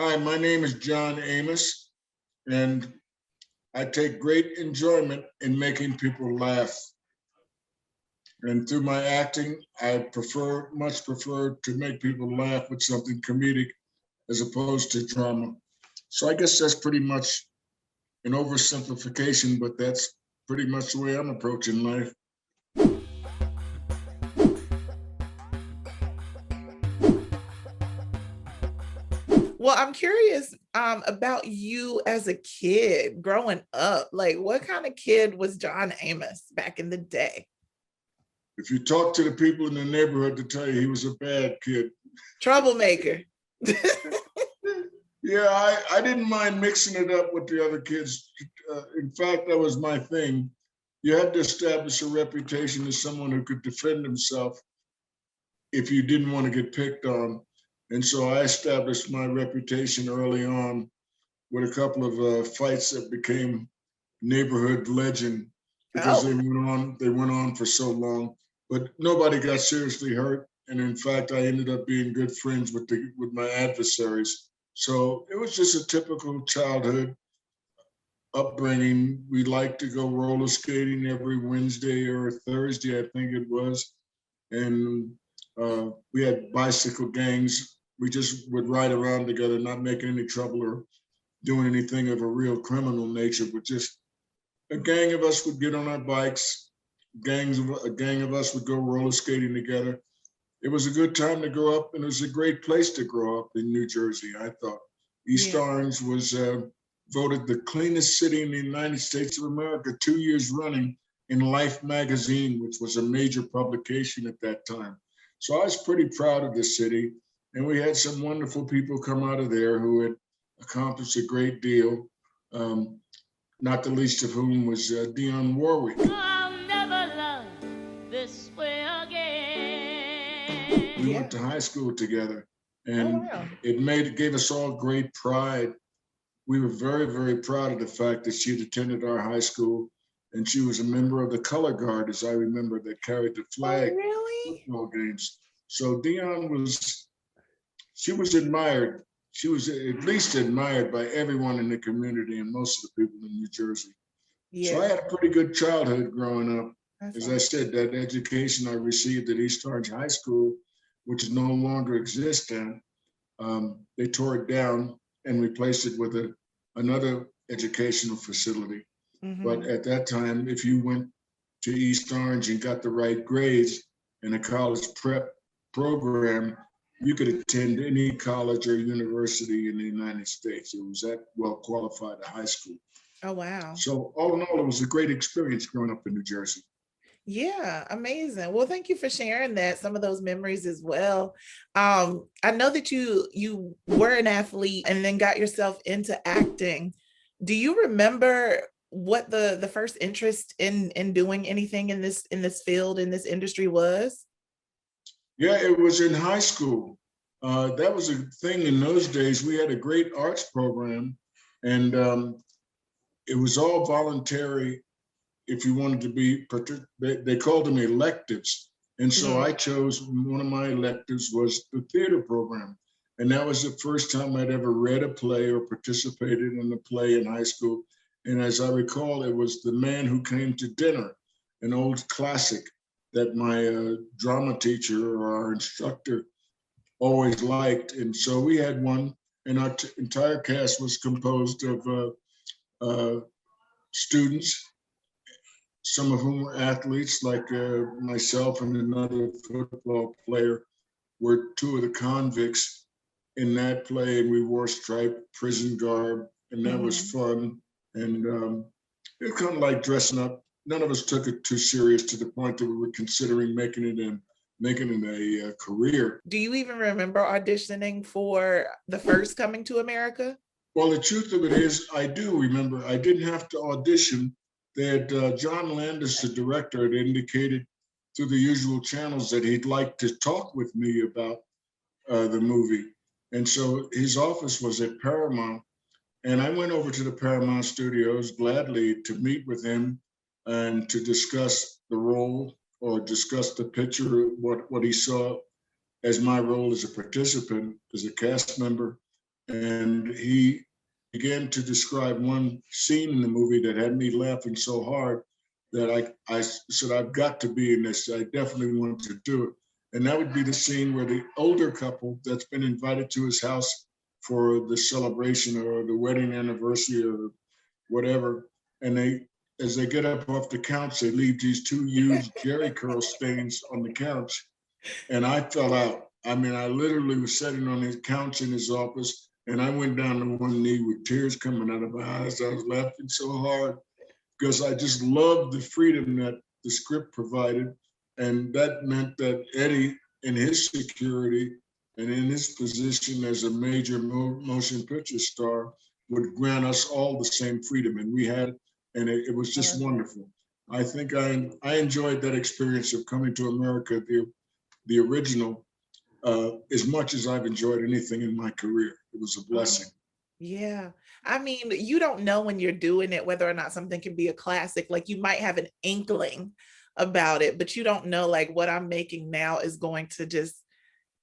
Hi, my name is John Amos, and I take great enjoyment in making people laugh. And through my acting, much prefer to make people laugh with something comedic as opposed to drama. So I guess that's pretty much an oversimplification, but that's pretty much the way I'm approaching life. Well, I'm curious about you as a kid growing up. Like, what kind of kid was John Amos back in the day? If you talk to the people in the neighborhood, to tell you he was a bad kid. Troublemaker. Yeah, I didn't mind mixing it up with the other kids. In fact, that was my thing. You had to establish a reputation as someone who could defend himself if you didn't want to get picked on. And so I established my reputation early on with a couple of fights that became neighborhood legend because Oh, they went on for so long. But nobody got seriously hurt, and in fact, I ended up being good friends with my adversaries. So it was just a typical childhood upbringing. We liked to go roller skating every Wednesday or Thursday, I think it was, and we had bicycle gangs. We just would ride around together, not making any trouble or doing anything of a real criminal nature, but just a gang of us would get on our bikes. A gang of us would go roller skating together. It was a good time to grow up, and it was a great place to grow up in New Jersey. I thought East yeah. Orange was voted the cleanest city in the United States of America 2 years running in Life magazine, which was a major publication at that time. So I was pretty proud of the city, and we had some wonderful people come out of there who had accomplished a great deal. Um, Not the least of whom was Dionne Warwick. I'll never love this way We went Yeah. to high school together, Oh, and wow. it gave us all great pride. We were very, very proud of the fact that she'd attended our high school, and she was a member of the color guard, as I remember, that carried the Oh, flag really? football games. So Dion was she was admired. She was at least admired by everyone in the community and most of the people in New Jersey. So I Yeah. had a pretty good childhood growing up. That's As I awesome. said, that education I received at East Orange High School, which no longer exists, and they tore it down and replaced it with another educational facility. But Hmm. at that time, if you went to East Orange and got the right grades in a college prep program, you could attend any college or university in the United States. It was that well qualified a high school. Oh, wow. So all in all, it was a great experience growing up in New Jersey. Yeah, amazing. Well, thank you for sharing that, some of those memories as well. I know that you were an athlete and then got yourself into acting. Do you remember what the first interest in doing anything in this field in this industry was? Yeah, it was in high school. That was a thing in those days. We had a great arts program, and it was all voluntary if you wanted to be, they called them electives. And so Mhm. I chose one of my electives was the theater program. And that was the first time I'd ever read a play or participated in a play in high school. And as I recall, it was The Man Who Came to Dinner, an old classic that my drama teacher or our instructor always liked. And so we had one, and our entire cast was composed of students, some of whom were athletes, like myself and another football player, were two of the convicts in that play, and we wore striped prison garb, and that was Mhm. fun. And it was kind of like dressing up. None of us took it too serious to the point that we were considering making it a career. Do you even remember auditioning for the first Coming to America? Well, the truth of it is, I do remember I didn't have to audition. That John Landis, the director, had indicated through the usual channels that he'd like to talk with me about the movie. And so his office was at Paramount. And I went over to the Paramount Studios gladly to meet with him and to discuss the role or discuss the picture, what he saw as my role as a participant, as a cast member. And he began to describe one scene in the movie that had me laughing so hard that I said, I've got to be in this. I definitely want to do it. And that would be the scene where the older couple that's been invited to his house for the celebration or the wedding anniversary or whatever, and as they get up off the couch, they leave these two huge Jerry curl stains on the couch. And I fell out. I mean, I literally was sitting on his couch in his office, and I went down to one knee with tears coming out of my eyes. I was laughing so hard because I just loved the freedom that the script provided. And that meant that Eddie, in his security and in his position as a major motion picture star, would grant us all the same freedom. And we had, and it was just wonderful. I think I enjoyed that experience of coming to America, the original, as much as I've enjoyed anything in my career. It was a blessing. Yeah. I mean, you don't know when you're doing it, whether or not something can be a classic. Like you might have an inkling about it, but you don't know like what I'm making now is going to just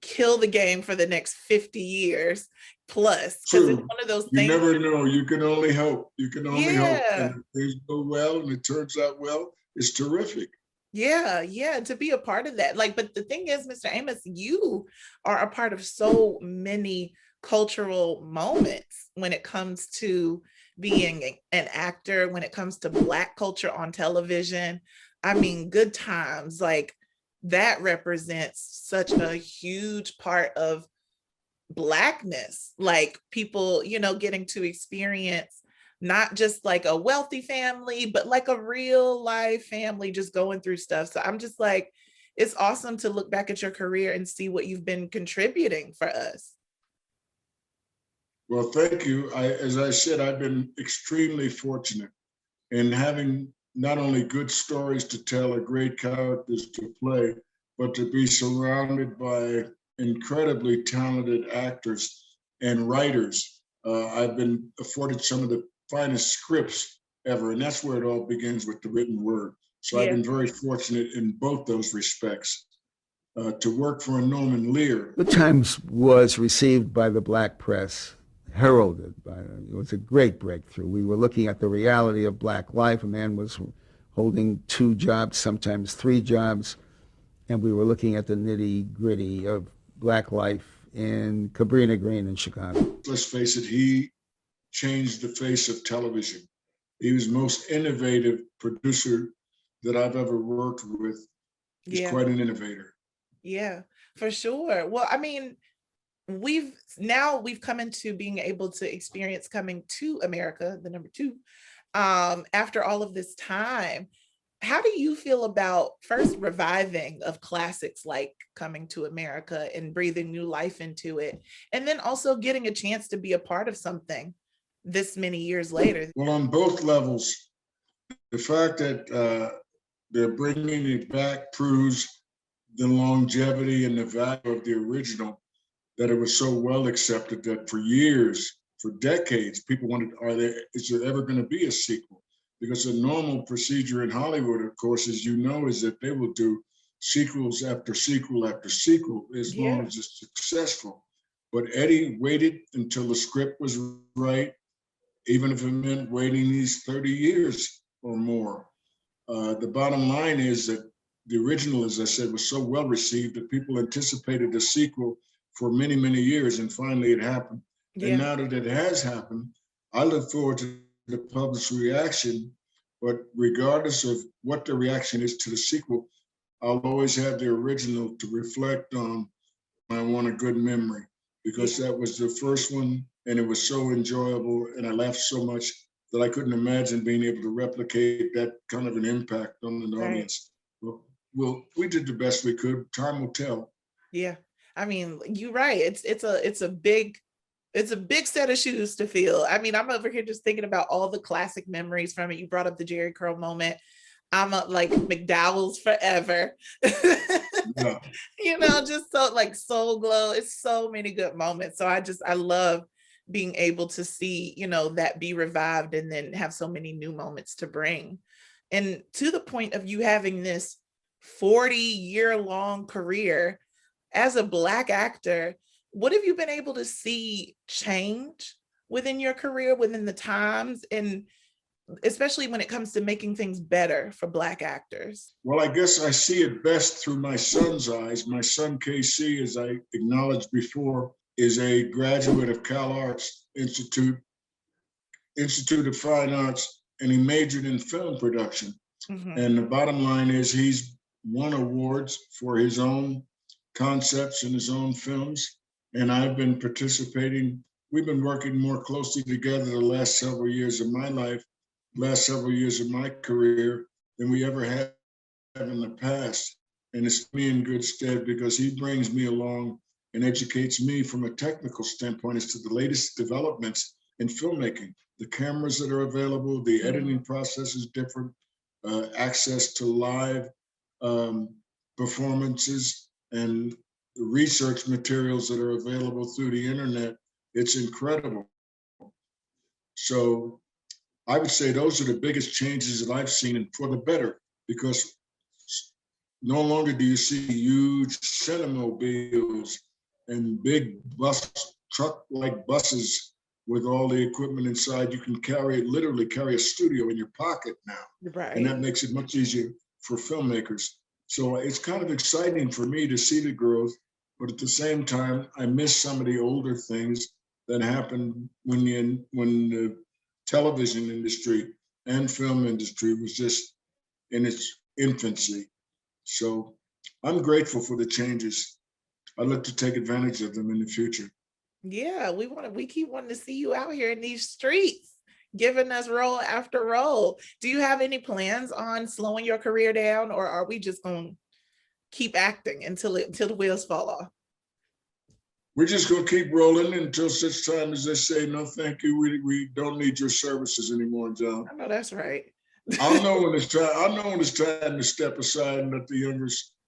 kill the game for the next 50 years plus. Because it's one of those You things. never know. You can only hope. You can only hope. Yeah. And if things go well and it turns out well, it's terrific. Yeah, yeah, to be a part of that. Like, but the thing is, Mr. Amos, you are a part of so many cultural moments when it comes to being an actor, when it comes to Black culture on television. I mean, Good Times, like that represents such a huge part of Blackness, like people, you know, getting to experience not just like a wealthy family, but like a real life family just going through stuff. So I'm just like, it's awesome to look back at your career and see what you've been contributing for us. Well, thank you. As I said, I've been extremely fortunate in having not only good stories to tell or great characters to play, but to be surrounded by incredibly talented actors and writers. I've been afforded some of the finest scripts ever, and that's where it all begins, with the written word. So I've been very fortunate in both those respects. To work for a Norman Lear. Good Times was received by the Black press, heralded by them. It was a great breakthrough. We were looking at the reality of Black life. A man was holding 2 jobs, sometimes 3 jobs, and we were looking at the nitty-gritty of Black life in Cabrini Green in Chicago. Let's face it, he changed the face of television. He was the most innovative producer that I've ever worked with. He's quite an innovator. Yeah, for sure. Well, I mean, we've come into being able to experience coming to America, the number 2, after all of this time. How do you feel about first reviving of classics like Coming to America and breathing new life into it, and then also getting a chance to be a part of something this many years later? Well, on both levels, the fact that they're bringing it back proves the longevity and the value of the original, that it was so well accepted that for years, for decades, people wondered, is there ever going to be a sequel? Because the normal procedure in Hollywood, of course, as you know, is that they will do sequels after sequel after sequel as long as it's successful. But Eddie waited until the script was right, even if it meant waiting these 30 years or more. The bottom line is that the original, as I said, was so well received that people anticipated a sequel for many, many years, and finally it happened. And now that it has happened, I look forward to the public's reaction. But regardless of what the reaction is to the sequel, I'll always have the original to reflect on. I want a good memory, because that was the first one, and it was so enjoyable, and I laughed so much that I couldn't imagine being able to replicate that kind of an impact on an audience. Well, we did the best we could. Time will tell. Yeah, I mean, you're right. It's a big set of shoes to fill. I mean, I'm over here just thinking about all the classic memories from it. You brought up the Jerry curl moment. I'm like McDowell's forever. Yeah. You know, just so like Soul Glow. It's so many good moments. So I love being able to see, you know, that be revived and then have so many new moments to bring. And to the point of you having this 40-year-long career as a Black actor, what have you been able to see change within your career, within the times, and especially when it comes to making things better for Black actors? Well, I guess I see it best through my son's eyes. My son, KC, as I acknowledged before, is a graduate of Cal Arts Institute of Fine Arts, and he majored in film production. Mhm. And the bottom line is he's won awards for his own concepts and his own films. And I've been participating. We've been working more closely together the last several years of my life, last several years of my career than we ever have in the past. And it's me in good stead because he brings me along and educates me from a technical standpoint as to the latest developments in filmmaking. The cameras that are available, the editing process is different, access to live performances and research materials that are available through the internet. It's incredible. So I would say those are the biggest changes that I've seen, and for the better, because no longer do you see huge cinemamobiles and big truck-like buses with all the equipment inside. You can literally carry a studio in your pocket now. Right. And that makes it much easier for filmmakers. So it's kind of exciting for me to see the growth, but at the same time, I miss some of the older things that happened when the television industry and film industry was just in its infancy. So I'm grateful for the changes. I'd like to take advantage of them in the future. Yeah, we keep wanting to see you out here in these streets, giving us role after role. Do you have any plans on slowing your career down, or are we just going to keep acting until the wheels fall off? We're just going to keep rolling until such time as they say, no, thank you. We don't need your services anymore, John. I know that's right. I'll know when it's time to step aside and let the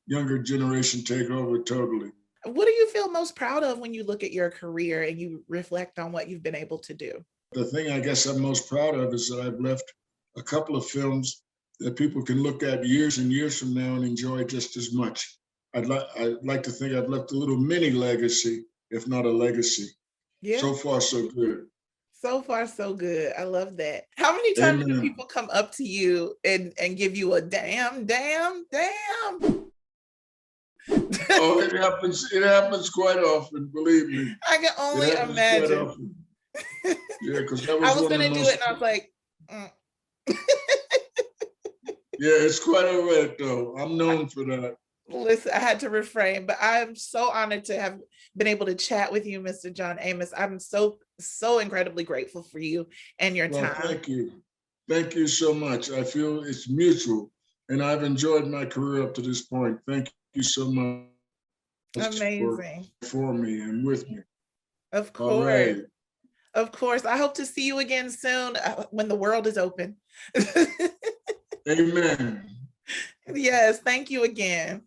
younger generation take over totally. What do you feel most proud of when you look at your career and you reflect on what you've been able to do? The thing I guess I'm most proud of is that I've left a couple of films that people can look at years and years from now and enjoy just as much. I'd like to think I've left a little mini legacy, if not a legacy. Yeah. So far, so good. So far, so good. I love that. How many times do Amen. people come up to you and give you a damn? Oh, it happens. It happens quite often. Believe me. I can only imagine. Yeah, because that was I was one gonna of the do most, it, and I was like, Yeah, it's quite all right though. I'm known for that. listen, I had to refrain, but I'm so honored to have been able to chat with you, Mr. John Amos. I'm so incredibly grateful for you and your Well, time. thank you. Thank you so much. I feel it's mutual, and I've enjoyed my career up to this point. Thank you so much. Amazing. For me and with me. Of All course. right. Of course. I hope to see you again soon when the world is open. Amen. Yes. Thank you again.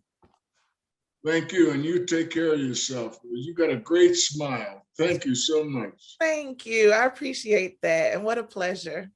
Thank you. And you take care of yourself. You got a great smile. Thank you so much. Thank you. I appreciate that. And what a pleasure.